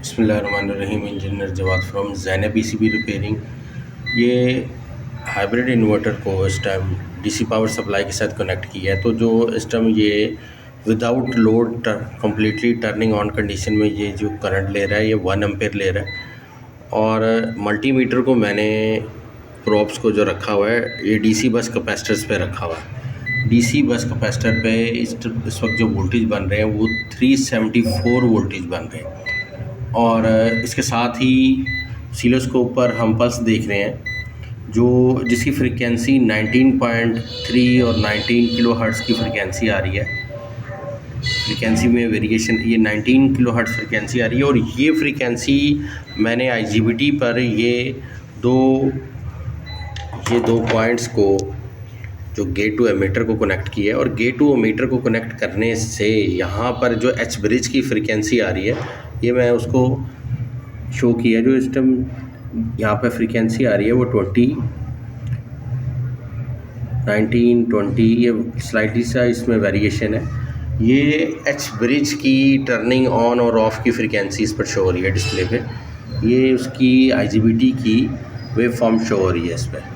बिस्मिल्लाहिर्रहमानिर्रहीम। Engineer Jawad from Zainab PCB repairing. ये hybrid inverter को इस टाइम डीसी पावर सप्लाई के साथ कनेक्ट किया है। तो जो इस टाइम ये without load completely turning on condition में ये जो करंट ले रहा है ये 1 एम्पेयर ले रहा है। और मल्टीमीटर को मैंने प्रॉप्स को जो रखा हुआ है ये डीसी बस कैपेसिटर्स पे रखा हुआ है। डीसी बस कैपेसिटर पे इस वक्त जो वोल्टेज बन रहे हैं वो 374 वोल्टेज बन रहे हैं। और इसके साथ ही सीलोस्कोप पर हम पल्स देख रहे हैं जिसकी फ्रीक्वेंसी 19.3 और 19 किलो हर्ट्ज़ की फ्रीक्वेंसी आ रही है। फ्रीक्वेंसी में वेरिएशन ये 19 किलो हर्ट्ज़ फ्रीक्वेंसी आ रही है। और ये फ्रीक्वेंसी मैंने IGBT पर ये दो पॉइंट्स को जो गेट टू एमीटर को कनेक्ट किया है। और गेट टू एमीटर को कनेक्ट करने से यहाँ पर जो एच ब्रिज की फ्रीक्वेंसी आ रही है ये मैं उसको शो किया। जो इस टाइम यहाँ पे फ्रीक्वेंसी आ रही है वो 20, 19, 20 ये स्लाइटली सा इसमें वेरिएशन है। ये एच ब्रिज की टर्निंग ऑन और ऑफ की फ्रीक्वेंसी इस पर शो हो रही है डिस्प्ले पे। ये उसकी IGBT की वेव फॉर्म शो हो रही है इस पर।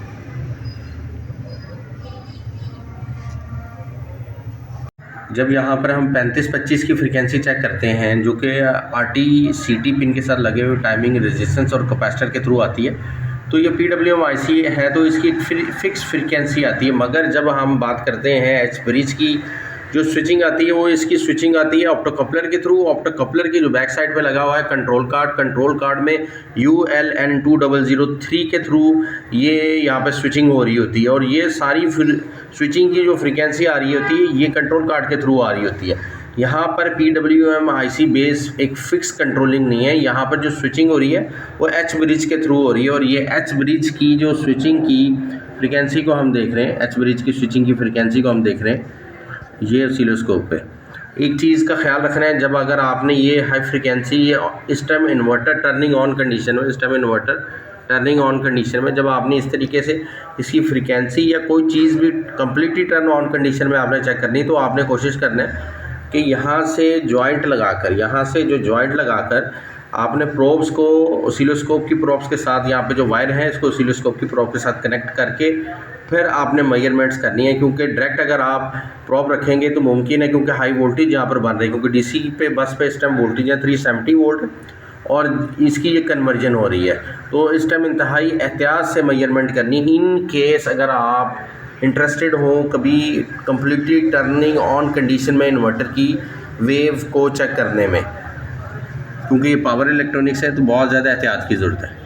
जब यहाँ पर हम 35-25 की फ्रीक्वेंसी चेक करते हैं जो कि RT/CT पिन के साथ लगे हुए टाइमिंग रेजिस्टेंस और कैपेसिटर के थ्रू आती है, तो ये PWM IC है तो इसकी फिक्स फ्रीक्वेंसी आती है। मगर जब हम बात करते हैं एच ब्रिज की जो स्विचिंग आती है वो इसकी स्विचिंग आती है ऑप्टोकपलर के थ्रू। ऑप्टोकपलर की जो बैक साइड पे लगा हुआ है कंट्रोल कार्ड में ULN2003 के थ्रू ये यहाँ पे स्विचिंग हो रही होती है। और ये सारी स्विचिंग की जो फ्रीक्वेंसी आ रही होती है ये कंट्रोल कार्ड के थ्रू आ रही होती है। यहाँ पर PWM IC बेस एक फिक्स कंट्रोलिंग नहीं है। यहाँ पर जो स्विचिंग हो रही है वो एच ब्रिज के थ्रू हो रही है। और ये एच ब्रिज की जो स्विचिंग की फ्रीक्वेंसी को हम देख रहे हैं, एच ब्रिज की स्विचिंग की फ्रीक्वेंसी को हम देख रहे हैं ये ऑसिलोस्कोप पे। एक चीज़ का ख्याल रखना है, जब अगर आपने ये हाई फ्रीक्वेंसी इस time inverter turning on condition में जब आपने इस तरीके से इसकी फ्रीक्वेंसी या कोई चीज़ भी कम्प्लीटली टर्न ऑन कंडीशन में आपने चेक करनी, तो आपने कोशिश करना है कि यहाँ से जॉइंट लगाकर आपने प्रोब्स को ऑसिलोस्कोप की प्रोब्स के साथ, यहाँ पे जो वायर है इसको ऑसिलोस्कोप की प्रोब के साथ कनेक्ट करके फिर आपने मेजरमेंट्स करनी है। क्योंकि डायरेक्ट अगर आप प्रोब रखेंगे तो मुमकिन है, क्योंकि हाई वोल्टेज यहाँ पर बन रही है, क्योंकि डीसी पे बस पे इस टाइम वोल्टेज है 370 वोल्ट और इसकी ये कन्वर्जन हो रही है। तो इस टाइम इंतहाई एहतियात से मेजरमेंट करनी। इन केस अगर आप इंटरेस्टेड हो कभी कम्प्लीटली टर्निंग ऑन कंडीशन में इन्वर्टर की वेव को चेक करने में, क्योंकि ये पावर इलेक्ट्रॉनिक्स है तो बहुत ज़्यादा एहतियात की ज़रूरत है।